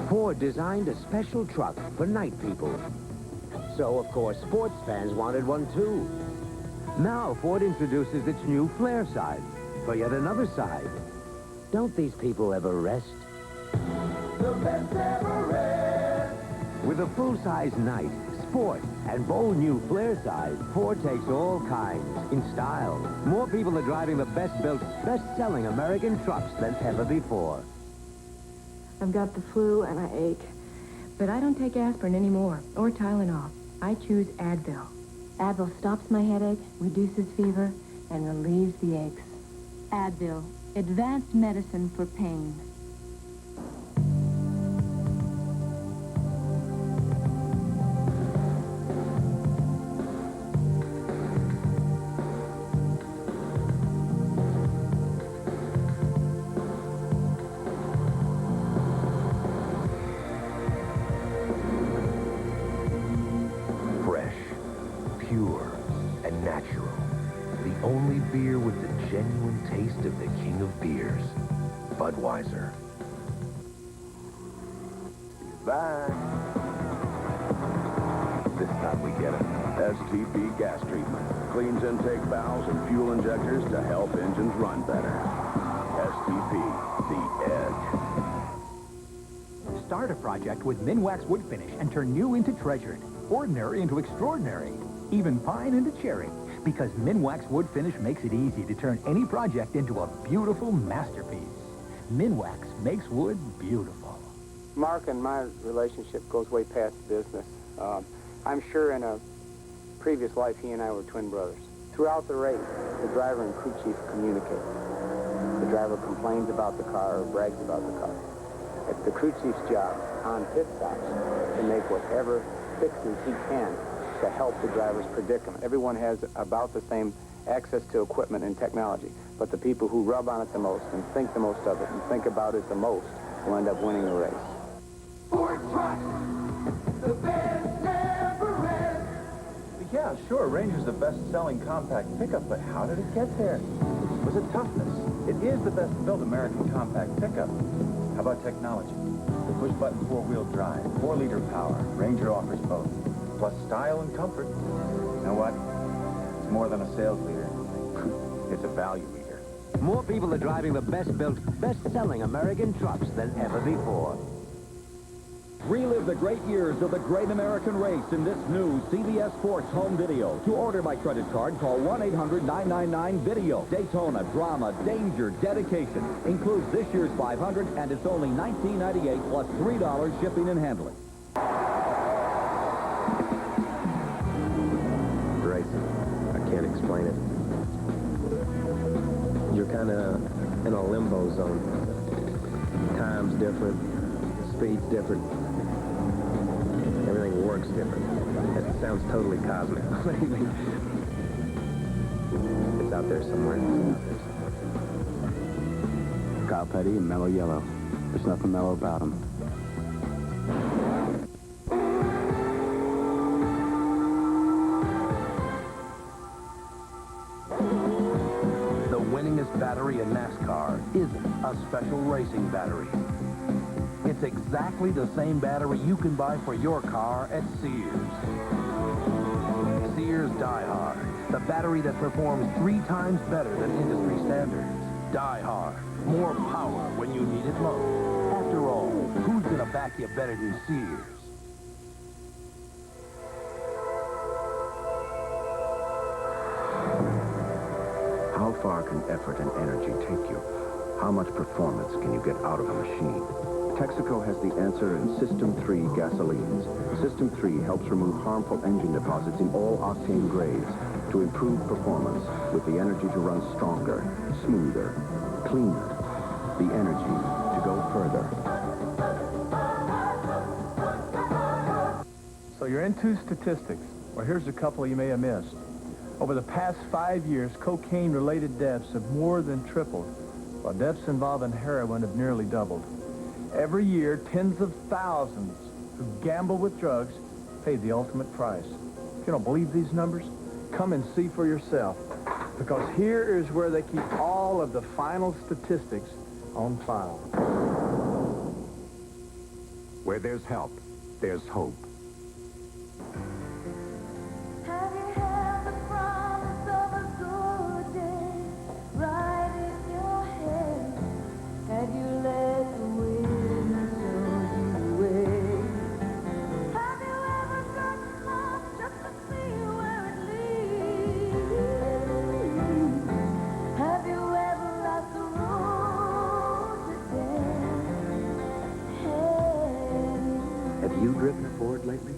Ford designed a special truck for night people. So, of course, sports fans wanted one too. Now Ford introduces its new flare side for yet another side. Don't these people ever rest? The best ever rest. With a full-size night, sport, and bold new flare side, Ford takes all kinds in style. More people are driving the best-built, best-selling American trucks than ever before. I've got the flu and I ache, but I don't take aspirin anymore, or Tylenol. I choose Advil. Advil stops my headache, reduces fever, and relieves the aches. Advil, advanced medicine for pain. Pure and natural. The only beer with the genuine taste of the king of beers, Budweiser. He's back. This time we get it. STP gas treatment. Cleans intake valves and fuel injectors to help engines run better. STP, the edge. Start a project with Minwax wood finish and turn new into treasured, ordinary into extraordinary, even pine into cherry, because Minwax wood finish makes it easy to turn any project into a beautiful masterpiece. Minwax makes wood beautiful. Mark and my relationship goes way past business. I'm sure in a previous life he and I were twin brothers. Throughout the race, the driver and crew chief communicate. The driver complains about the car or brags about the car. It's the crew chief's job on pit stops to make whatever fixes he can to help the driver's predicament. Everyone has about the same access to equipment and technology, but the people who rub on it the most and think the most of it and think about it the most will end up winning the race. Ford Truck, the best never ends. Yeah, sure, Ranger's the best-selling compact pickup, but how did it get there? Was it toughness? It is the best-built American compact pickup. How about technology? The push-button four-wheel drive, 4-liter power. Ranger offers both. Plus style and comfort. You know what? It's more than a sales leader. It's a value leader. More people are driving the best-built, best-selling American trucks than ever before. Relive the great years of the Great American Race in this new CBS Sports home video. To order by credit card, call 1-800-999-VIDEO. Daytona, drama, danger, dedication. Includes this year's 500, and it's only $19.98 plus $3 shipping and handling. I can't explain it. You're kind of in a limbo zone. Time's different, speed's different, everything works different. It sounds totally cosmic. It's out there somewhere. Kyle Petty and Mellow Yellow. There's nothing mellow about them. The winningest battery in NASCAR isn't a special racing battery. It's exactly the same battery you can buy for your car at Sears. Sears Die Hard, the battery that performs 3 times better than industry standards. Die Hard, more power when you need it most. After all, who's gonna back you better than Sears? How far can effort and energy take you? How much performance can you get out of a machine? Texaco has the answer in System 3 gasolines. System 3 helps remove harmful engine deposits in all octane grades to improve performance with the energy to run stronger, smoother, cleaner. The energy to go further. So you're into statistics. Well, here's a couple you may have missed. Over the past 5 years, cocaine-related deaths have more than tripled, while deaths involving heroin have nearly doubled. Every year, tens of thousands who gamble with drugs pay the ultimate price. If you don't believe these numbers, come and see for yourself, because here is where they keep all of the final statistics on file. Where there's help, there's hope. Have you had the promise of a good day right in your head? Have you let the wind show you the way? Have you ever gotten lost just to see where it leads? Have you ever lost the road to Have you driven a Ford lately?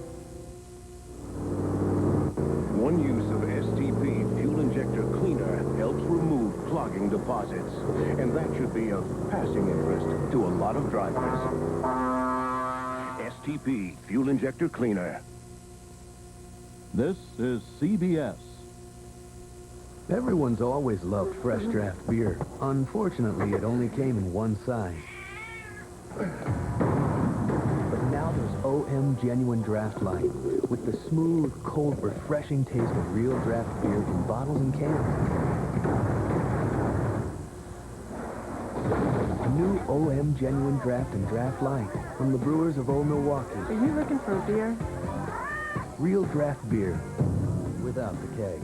One use of STP fuel injector cleaner helps remove clogging deposits. And that should be of passing interest to a lot of drivers. STP fuel injector cleaner. This is CBS. Everyone's always loved fresh draft beer. Unfortunately, it only came in one size. But now there's OM Genuine Draft Light, with the smooth, cold, refreshing taste of real draft beer in bottles and cans. New OM Genuine Draft and Draft Light from the brewers of Old Milwaukee. Are you looking for a beer? Real draft beer without the keg.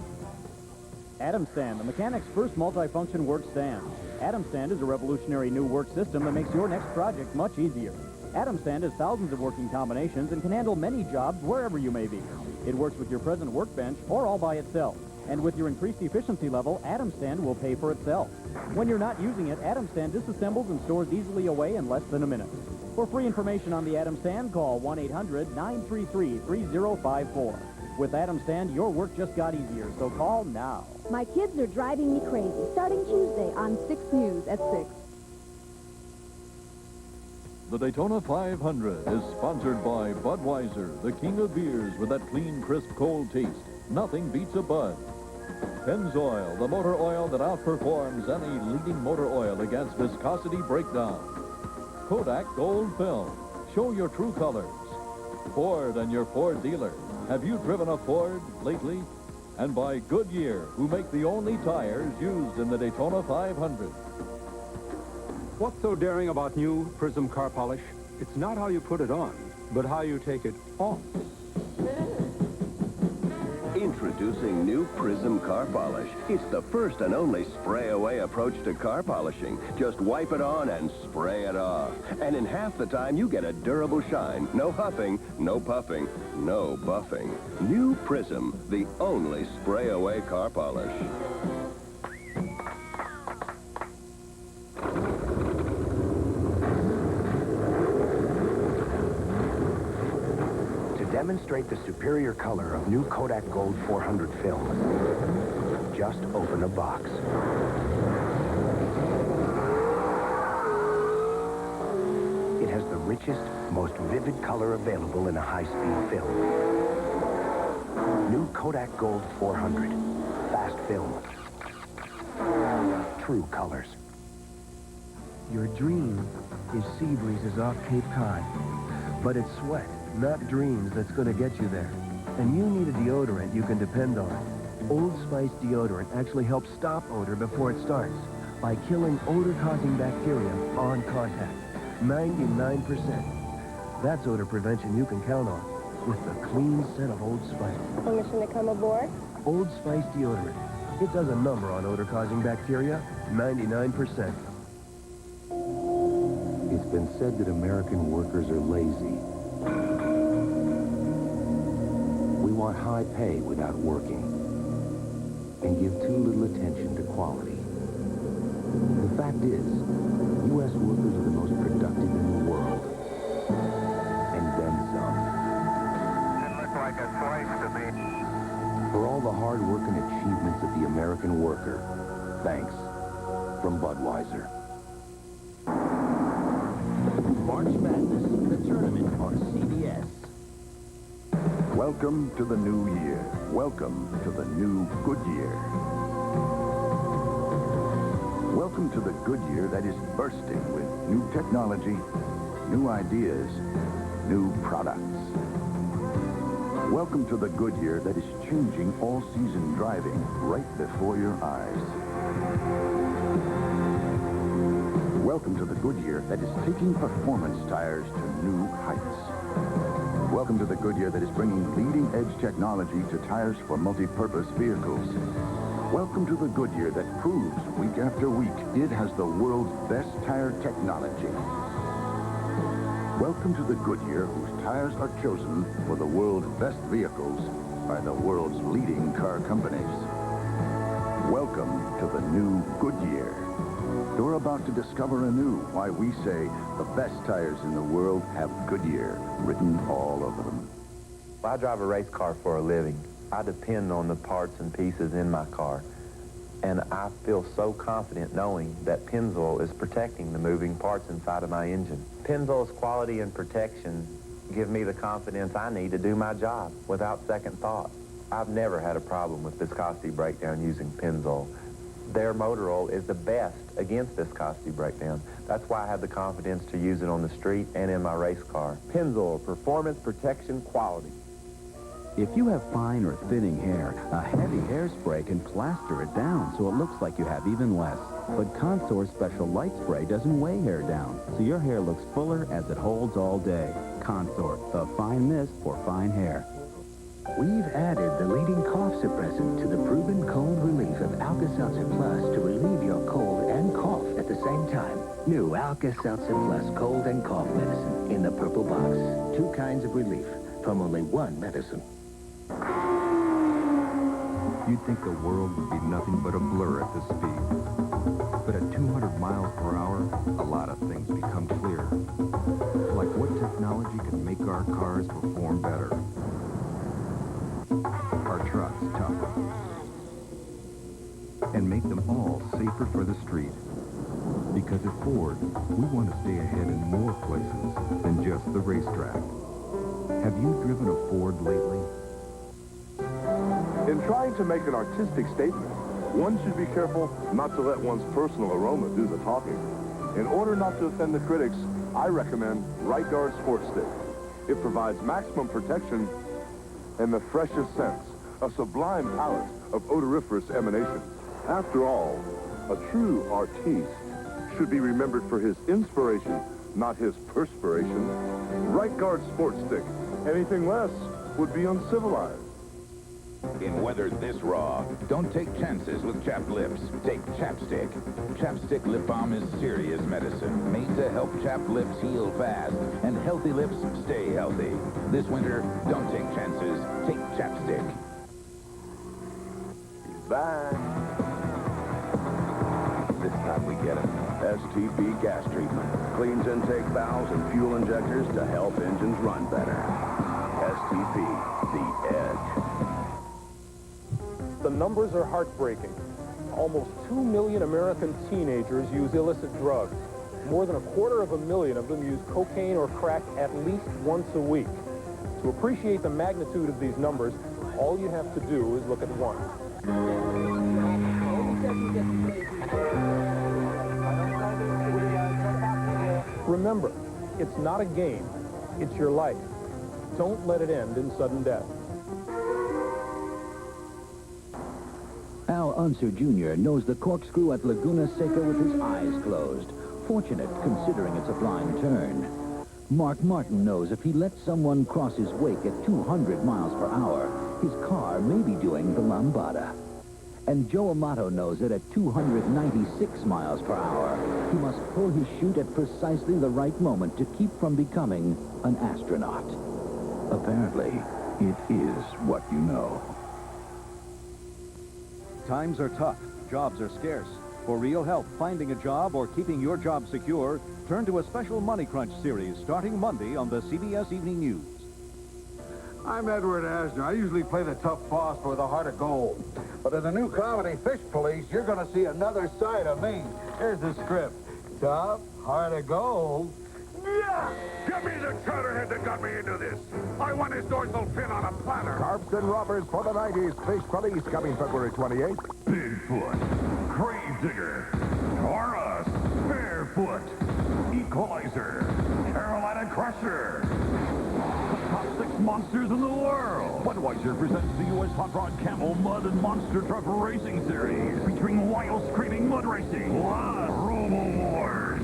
Adam Stand, the mechanic's first multifunction work stand. Adam Stand is a revolutionary new work system that makes your next project much easier. Adam Stand has thousands of working combinations and can handle many jobs wherever you may be. It works with your present workbench or all by itself. And with your increased efficiency level, Adam Stand will pay for itself. When you're not using it, Adam Stand disassembles and stores easily away in less than a minute. For free information on the Adam Stand, call 1-800-933-3054. With Adam Stand, your work just got easier, so call now. My kids are driving me crazy. Starting Tuesday on 6 News at 6. The Daytona 500 is sponsored by Budweiser, the king of beers with that clean, crisp, cold taste. Nothing beats a Bud. Pennzoil, the motor oil that outperforms any leading motor oil against viscosity breakdown. Kodak Gold Film. Show your true colors. Ford and your Ford dealer. Have you driven a Ford lately? And by Goodyear, who make the only tires used in the Daytona 500. What's so daring about new Prism car polish? It's not how you put it on, but how you take it off. Introducing new Prism car polish. It's the first and only spray-away approach to car polishing. Just wipe it on and spray it off. And in half the time, you get a durable shine. No huffing, no puffing, no buffing. New Prism, the only spray-away car polish. Demonstrate the superior color of new Kodak Gold 400 film. Just open a box. It has the richest, most vivid color available in a high-speed film. New Kodak Gold 400. Fast film. True colors. Your dream is sea breezes off Cape Cod, but it's sweat, not dreams, that's going to get you there. And you need a deodorant you can depend on. Old Spice deodorant actually helps stop odor before it starts by killing odor-causing bacteria on contact. 99%. That's odor prevention you can count on with the clean scent of Old Spice. Permission to come aboard? Old Spice deodorant. It does a number on odor-causing bacteria, 99%. It's been said that American workers are lazy. We want high pay without working, and give too little attention to quality. The fact is, U.S. workers are the most productive in the world, and then some. It looked like a choice to me. For all the hard work and achievements of the American worker, thanks from Budweiser. March Madness, the tournament on CBS. Welcome to the new year. Welcome to the new Goodyear. Welcome to the Goodyear that is bursting with new technology, new ideas, new products. Welcome to the Goodyear that is changing all-season driving right before your eyes. Welcome to the Goodyear that is taking performance tires to new heights. Welcome to the Goodyear that is bringing leading-edge technology to tires for multi-purpose vehicles. Welcome to the Goodyear that proves week after week it has the world's best tire technology. Welcome to the Goodyear whose tires are chosen for the world's best vehicles by the world's leading car companies. Welcome to the new Goodyear. You're about to discover anew why we say the best tires in the world have Goodyear written all over them. I drive a race car for a living. I depend on the parts and pieces in my car. And I feel so confident knowing that Pennzoil is protecting the moving parts inside of my engine. Pennzoil's quality and protection give me the confidence I need to do my job without second thought. I've never had a problem with viscosity breakdown using Pennzoil. Their motor oil is the best against viscosity breakdown. That's why I have the confidence to use it on the street and in my race car. Pennzoil, performance, protection, quality. If you have fine or thinning hair, a heavy hairspray can plaster it down so it looks like you have even less. But Consor's Special Light Spray doesn't weigh hair down, so your hair looks fuller as it holds all day. Consor, the fine mist for fine hair. We've added the leading cough suppressant to the proven cold relief of Alka-Seltzer Plus to relieve your cold and cough at the same time. New Alka-Seltzer Plus cold and cough medicine in the purple box. 2 kinds of relief from only 1 medicine. You'd think the world would be nothing but a blur at this speed. But at 200 miles per hour, a lot of things become clear. Like what technology can make our cars perform better. Our trucks tougher. And make them all safer for the street. Because at Ford, we want to stay ahead in more places than just the racetrack. Have you driven a Ford lately? In trying to make an artistic statement, one should be careful not to let one's personal aroma do the talking. In order not to offend the critics, I recommend Right Guard Sport Stick. It provides maximum protection and the freshest scents, a sublime palette of odoriferous emanations. After all, a true artiste should be remembered for his inspiration, not his perspiration. Right Guard Sport Stick. Anything less would be uncivilized. In weather this raw, don't take chances with chapped lips. Take Chapstick. Chapstick lip balm is serious medicine, made to help chapped lips heal fast and healthy lips stay healthy. This winter, don't take chances. Take Chapstick. He's back. This time we get him. STP gas treatment. Cleans intake valves and fuel injectors to help engines run better. STP, the edge. The numbers are heartbreaking. Almost 2 million American teenagers use illicit drugs. More than 250,000 of them use cocaine or crack at least once a week. To appreciate the magnitude of these numbers, all you have to do is look at one. Remember, it's not a game, it's your life. Don't let it end in sudden death. Al Unser Jr. knows the corkscrew at Laguna Seca with his eyes closed. Fortunate, considering it's a blind turn. Mark Martin knows if he lets someone cross his wake at 200 miles per hour, his car may be doing the lambada. And Joe Amato knows that at 296 miles per hour, he must pull his chute at precisely the right moment to keep from becoming an astronaut. Apparently, it is what you know. Times are tough. Jobs are scarce. For real help finding a job or keeping your job secure, turn to a special Money Crunch series starting Monday on the CBS Evening News. I'm Edward Asner. I usually play the tough boss with a heart of gold. But in the new comedy Fish Police, you're going to see another side of me. Here's the script. Tough, heart of gold. Yeah! Give me the chowderhead that got me into this. I want his dorsal fin on a platter. Carps and robbers for the 90s. Fish Police coming February 28th. Bigfoot, Gravedigger, Taurus, Barefoot, Equalizer, Carolina Crusher. The top 6 monsters in the world. Budweiser presents the U.S. Hot Rod Camel Mud and Monster Truck Racing Series, featuring wild, screaming mud racing, plus Robo Wars,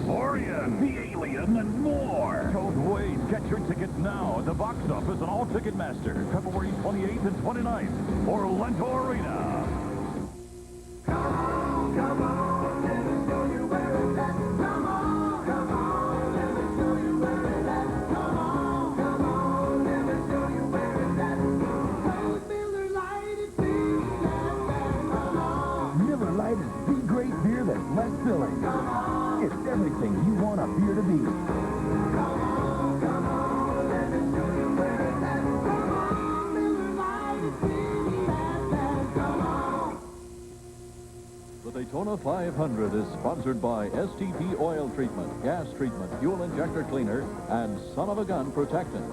him, and more. Don't wait. Get your tickets now at the box office and all Ticketmaster, February 28th and 29th, Orlando Arena. Come on, let me show you where it's at. Come on, let me show you where it's at. Come on, let me show you where it's at. Cold Miller Lite, it feels like that. Come on. Miller Lite is the great beer that's less filling. Come on. It's everything you want a beer to be. Come on, let me show you where it's at. Come on, Miller Lite, it feels like that. Come on. The Daytona 500 is sponsored by STP Oil Treatment, Gas Treatment, Fuel Injector Cleaner, and Son of a Gun Protectant.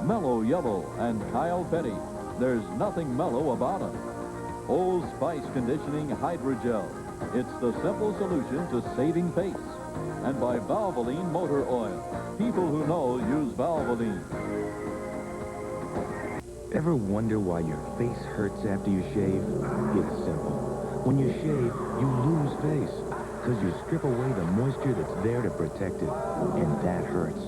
Mellow Yellow and Kyle Petty. There's nothing mellow about it. Old Spice Conditioning Hydrogel. It's the simple solution to saving face. And by Valvoline Motor Oil. People who know use Valvoline. Ever wonder why your face hurts after you shave? It's simple. When you shave, you lose face, because you strip away the moisture that's there to protect it, and that hurts.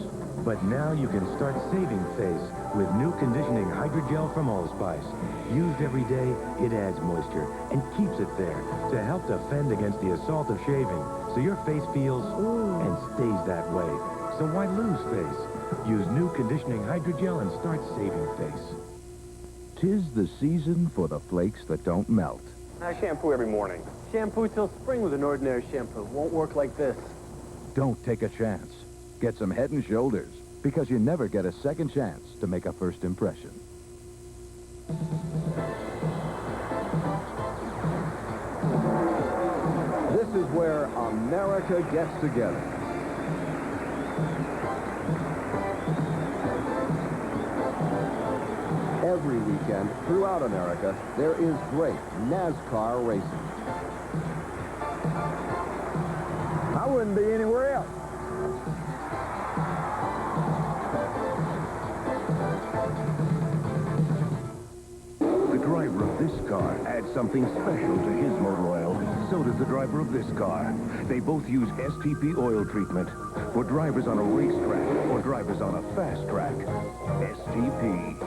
But now you can start saving face with new conditioning hydrogel from Allspice. Used every day, it adds moisture and keeps it there to help defend against the assault of shaving, so your face feels and stays that way. So why lose face? Use new conditioning hydrogel and start saving face. 'Tis the season for the flakes that don't melt. I shampoo every morning. Shampoo till spring with an ordinary shampoo. Won't work like this. Don't take a chance. Get some Head & Shoulders, because you never get a second chance to make a first impression. This is where America gets together. Every weekend throughout America, there is great NASCAR racing. I wouldn't be anywhere else. The driver of this car adds something special to his motor oil. So does the driver of this car. They both use STP oil treatment for drivers on a racetrack or drivers on a fast track. STP.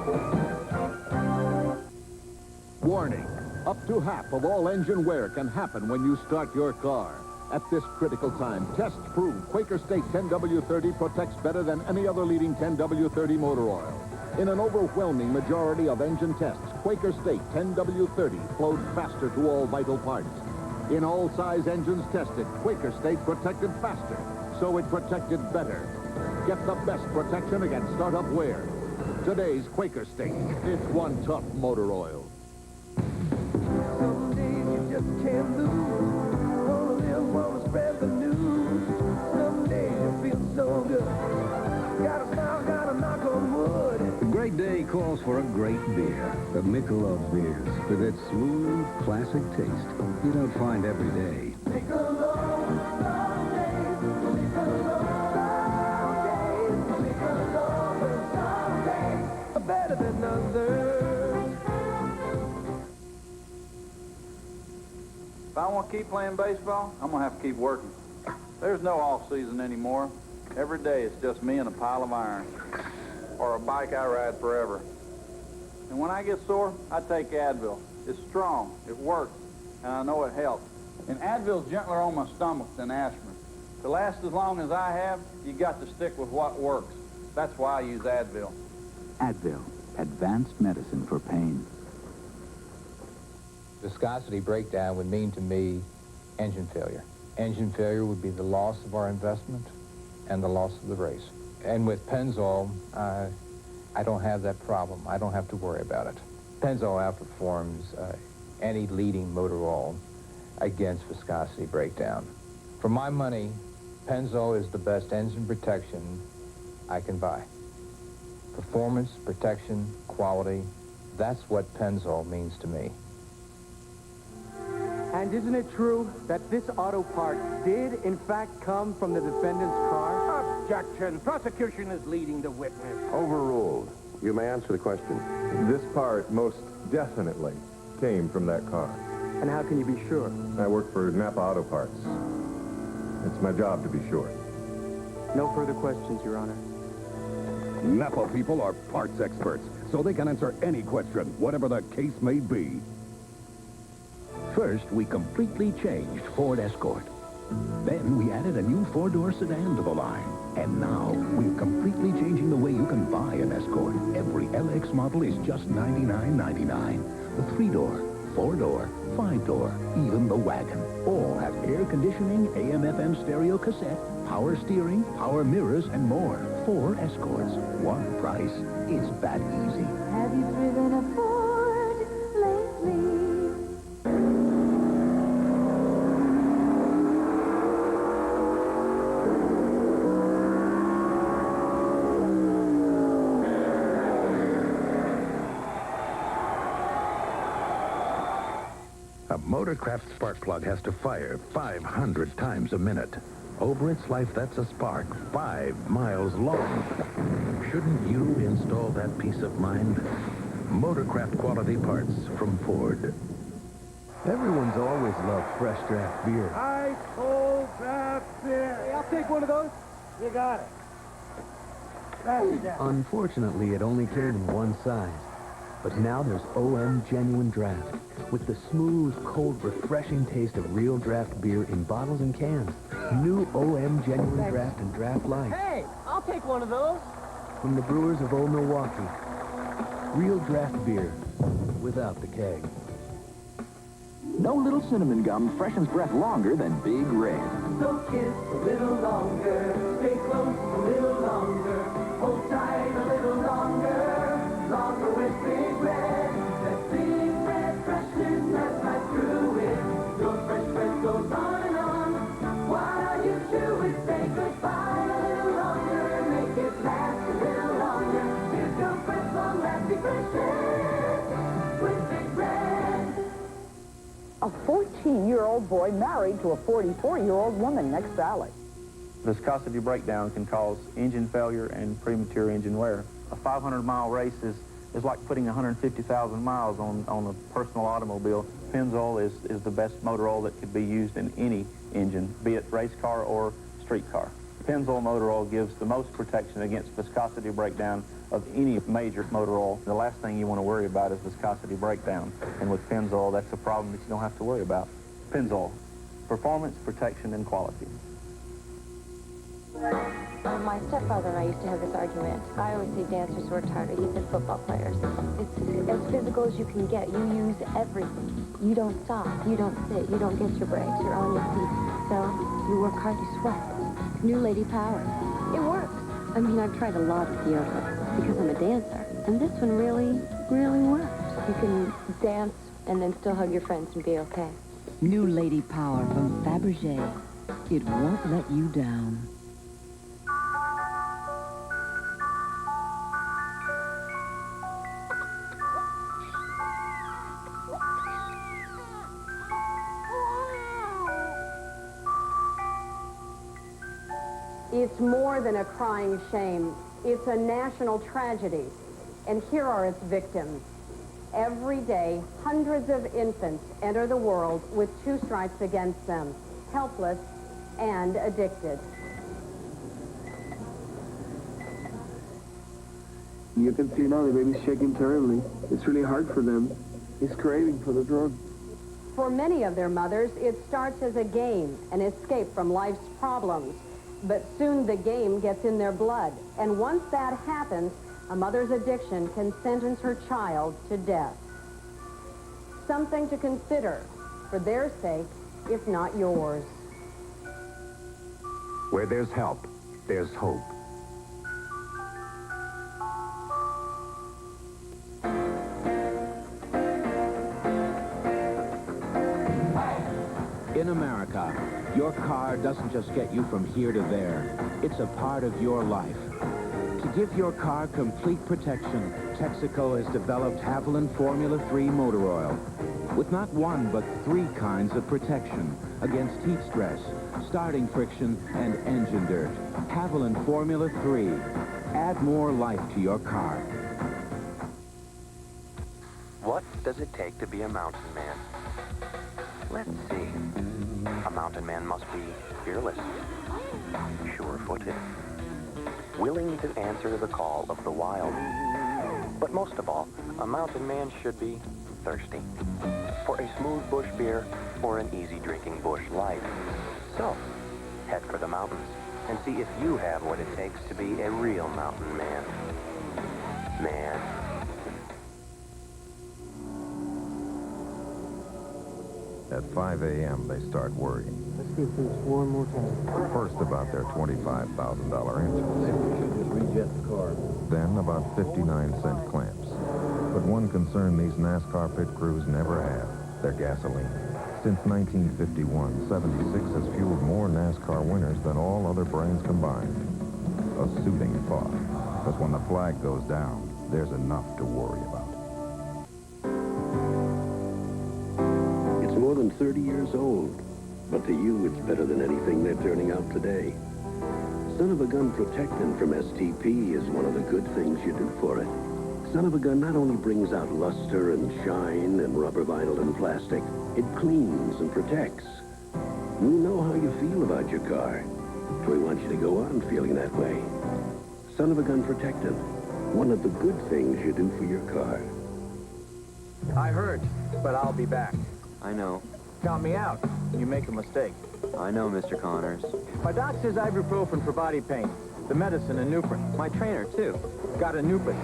Warning, up to half of all engine wear can happen when you start your car. At this critical time, tests prove Quaker State 10W30 protects better than any other leading 10W30 motor oil. In an overwhelming majority of engine tests, Quaker State 10W30 flowed faster to all vital parts. In all size engines tested, Quaker State protected faster, so it protected better. Get the best protection against startup wear. Today's Quaker State, it's one tough motor oil. Some days you just can't lose. Wanna live, wanna spread the news. Some days you feel so good. Gotta smile, gotta knock on wood. A great day calls for a great beer. The Michelob beers, with its smooth, classic taste you don't find every day. Michelob some days, Michelob some days are better than others. If I want to keep playing baseball, I'm going to have to keep working. There's no off-season anymore. Every day it's just me and a pile of iron. Or a bike I ride forever. And when I get sore, I take Advil. It's strong, it works, and I know it helps. And Advil's gentler on my stomach than aspirin. To last as long as I have, you got to stick with what works. That's why I use Advil. Advil, advanced medicine for pain. Viscosity breakdown would mean to me engine failure. Engine failure would be the loss of our investment and the loss of the race. And with Pennzoil, I don't have that problem. I don't have to worry about it. Pennzoil outperforms any leading motor oil against viscosity breakdown. For my money, Pennzoil is the best engine protection I can buy. Performance, protection, quality, that's what Pennzoil means to me. And isn't it true that this auto part did, in fact, come from the defendant's car? Objection. Prosecution is leading the witness. Overruled. You may answer the question. This part most definitely came from that car. And how can you be sure? I work for Napa Auto Parts. It's my job to be sure. No further questions, Your Honor. Napa people are parts experts, so they can answer any question, whatever the case may be. First, we completely changed Ford Escort. Then we added a new four-door sedan to the line. And now, we're completely changing the way you can buy an Escort. Every LX model is just $99.99. The three-door, four-door, five-door, even the wagon. All have air conditioning, AM/FM stereo cassette, power steering, power mirrors, and more. 4 Escorts, one price. It's that easy. Have you driven a Ford lately? A Motorcraft spark plug has to fire 500 times a minute. Over its life, that's a spark 5 miles long. Shouldn't you install that peace of mind? Motorcraft quality parts from Ford. Everyone's always loved fresh draft beer. Ice cold draft beer. Hey, I'll take one of those. You got it. Pass it down. Unfortunately, it only came in one size. But now there's OM Genuine Draft, with the smooth, cold, refreshing taste of real draft beer in bottles and cans. New OM Genuine Draft and Draft Light. Hey, I'll take one of those. From the brewers of Old Milwaukee. Real draft beer, without the keg. No little cinnamon gum freshens breath longer than Big Red. So kiss a little longer, stay close a little longer, hold tight a little longer, longer with Big Red. That Big Red freshness that's right through it. Your fresh breath goes on and on. While you chew it, say goodbye a little longer, make it last a little longer. Give your breath long-lasting freshness with Big Red. A 14-year-old boy married to a 44-year-old woman next alley. Viscosity breakdown can cause engine failure and premature engine wear. A 500-mile race is like putting 150,000 miles on a personal automobile. Pennzoil is the best motor oil that could be used in any engine, be it race car or street car. Pennzoil motor oil gives the most protection against viscosity breakdown of any major motor oil. The last thing you want to worry about is viscosity breakdown. And with Pennzoil, that's a problem that you don't have to worry about. Pennzoil, performance, protection, and quality. My stepfather and I used to have this argument. I always say dancers worked harder. He said football players. It's as physical as you can get. You use everything. You don't stop. You don't sit. You don't get your breaks. You're on your feet. So you work hard, you sweat. New lady power. It works. I mean, I've tried a lot of deodorants because I'm a dancer. And this one really, really works. You can dance and then still hug your friends and be okay. New lady power from Fabergé. It won't let you down. It's more than a crying shame. It's a national tragedy. And here are its victims. Every day, hundreds of infants enter the world with 2 stripes against them, helpless and addicted. You can see now the baby's shaking terribly. It's really hard for them. He's craving for the drug. For many of their mothers, it starts as a game, an escape from life's problems. But soon the game gets in their blood. And once that happens, a mother's addiction can sentence her child to death. Something to consider for their sake, if not yours. Where there's help, there's hope. In America, your car doesn't just get you from here to there. It's a part of your life. To give your car complete protection, Texaco has developed Haviland Formula 3 motor oil. With not one, but 3 kinds of protection against heat stress, starting friction, and engine dirt. Haviland Formula 3. Add more life to your car. What does it take to be a mountain man? Let's see. A mountain man must be fearless, sure-footed, willing to answer the call of the wild. But most of all, a mountain man should be thirsty for a smooth bush beer or an easy drinking bush light. So, head for the mountains and see if you have what it takes to be a real mountain man. At 5 a.m., they start worrying. Let's see if there's one more time. First about their $25,000 engines. Maybe we should just rejet the car. Then about 59-cent clamps. But one concern these NASCAR pit crews never have, their gasoline. Since 1951, 76 has fueled more NASCAR winners than all other brands combined. A soothing thought, because when the flag goes down, there's enough to worry about. It's more than 30 years old, but to you, it's better than anything they're turning out today. Son of a Gun Protectant from STP is one of the good things you do for it. Son of a Gun not only brings out luster and shine and rubber vinyl and plastic, it cleans and protects. We know how you feel about your car, so we want you to go on feeling that way. Son of a Gun Protectant, one of the good things you do for your car. I heard, but I'll be back. I know. Count me out. You make a mistake. I know, Mr. Connors. My doc says ibuprofen for body pain. The medicine, a Nuprin. My trainer, too. Got a Nuprin.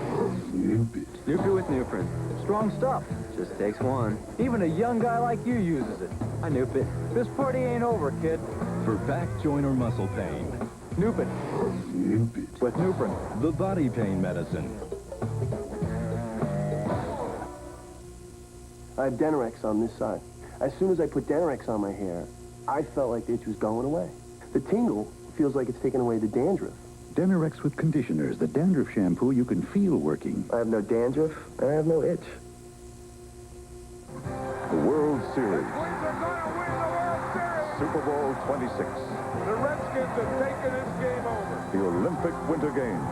Nuprin with Nuprin. Strong stuff. Just takes one. Even a young guy like you uses it. I Nup it. This party ain't over, kid. For back, joint, or muscle pain. Nuprin. With Nuprin. The body pain medicine. I have Denorex on this side. As soon as I put Denorex on my hair, I felt like the itch was going away. The tingle feels like it's taken away the dandruff. Denorex with conditioners, the dandruff shampoo you can feel working. I have no dandruff, and I have no itch. The World Series. Super Bowl 26. The Redskins have taken this game over. The Olympic Winter Games.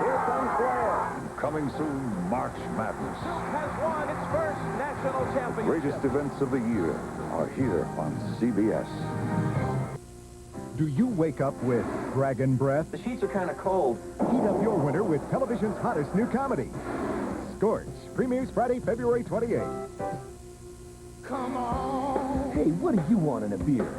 Here comes Blair. Coming soon, March Madness. Has won its first national championship. Greatest events of the year are here on CBS. Do you wake up with dragon breath? The sheets are kind of cold. Heat up your winter with television's hottest new comedy, Scorch. Premieres Friday, February 28th. Come on. Hey, what do you want in a beer?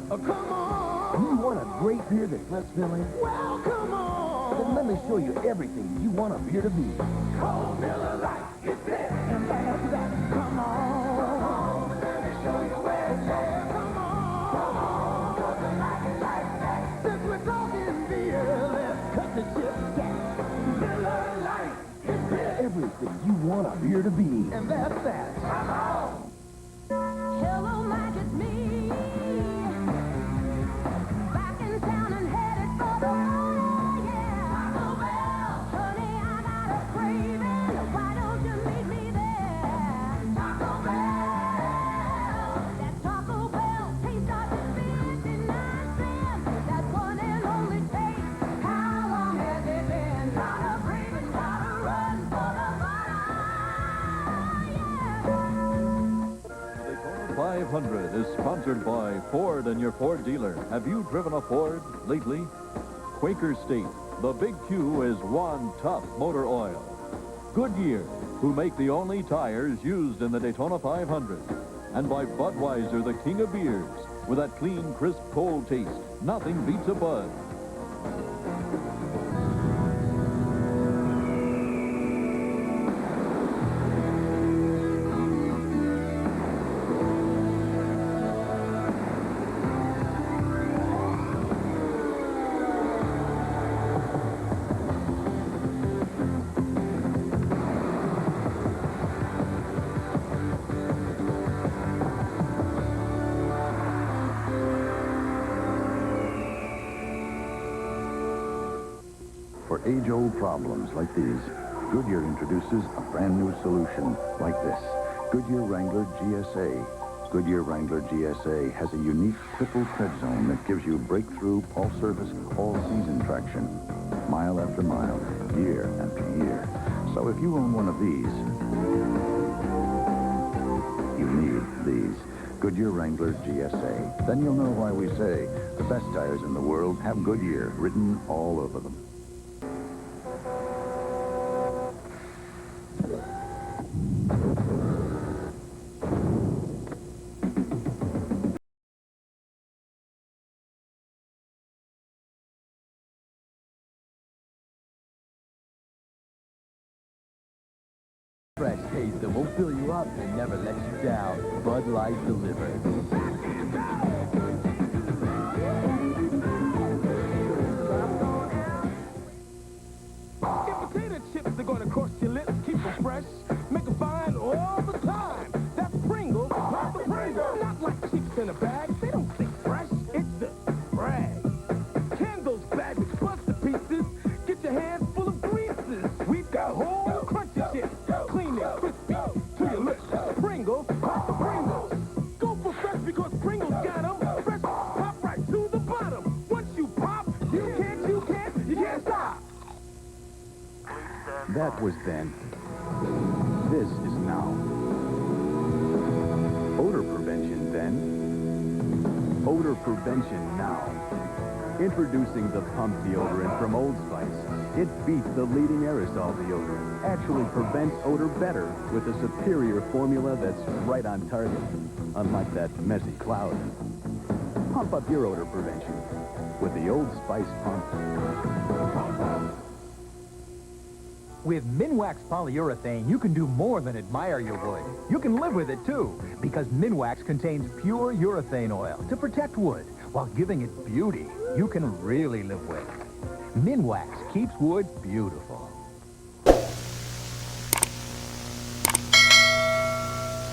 Come on. You want a great beer that's less filling? Well, come on. Then let me show you everything you want a beer to be. Cold Miller Lite. It's this and that's that. Come on. Come on. Let me show you where it's at. Come on. Come on. Cause I like it like that. Since we're talking beer, let's cut the chip stack. Miller Lite. It's this. Everything you want a beer to be. And that's that. Come on. Hello, Mike, it's me. Back in town and headed for the bar, yeah. Taco Bell. Honey, I got a craving. Why don't you meet me there? Taco Bell. That Taco Bell taste starts at 59 cents. That one and only taste. How long has it been? Got a craving, got a run for the butter, yeah. 500 is sponsored by Ford and your Ford dealer. Have you driven a Ford lately? Quaker State, the Big Q is one tough motor oil. Goodyear, who make the only tires used in the Daytona 500. And by Budweiser, the king of beers. With that clean, crisp, cold taste, nothing beats a Bud. For age-old problems like these, Goodyear introduces a brand new solution like this. Goodyear Wrangler GSA. Goodyear Wrangler GSA has a unique triple tread zone that gives you breakthrough, all-service, all-season traction. Mile after mile, year after year. So if you own one of these, you need these. Goodyear Wrangler GSA. Then you'll know why we say the best tires in the world have Goodyear written all over them. Fresh taste that won't fill you up and never let you down. Bud Light delivers. If potato chips are gonna cross your lips, keep them fresh. Make them fine all the time. That's Pringles, not the Pringles. Not like chips in a bag. They don't think fresh. It's the brag. Candles bags, buster pieces. Get your hands full of greases. We've got whole crunchy chips. Clean and crispy to your lips. Pringles, pop the Pringles. Go for fresh because Pringles got them. Fresh, pop right to the bottom. Once you pop, you can't stop. That was then. This is now. Odor prevention then. Odor prevention now. Introducing the pump deodorant from Old Spice. It beats the leading aerosol deodorant. Actually prevents odor better with a superior formula that's right on target. Unlike that messy cloud. Pump up your odor prevention with the Old Spice pump. With Minwax polyurethane, you can do more than admire your wood. You can live with it, too, because Minwax contains pure urethane oil to protect wood while giving it beauty you can really live with. Minwax keeps wood beautiful.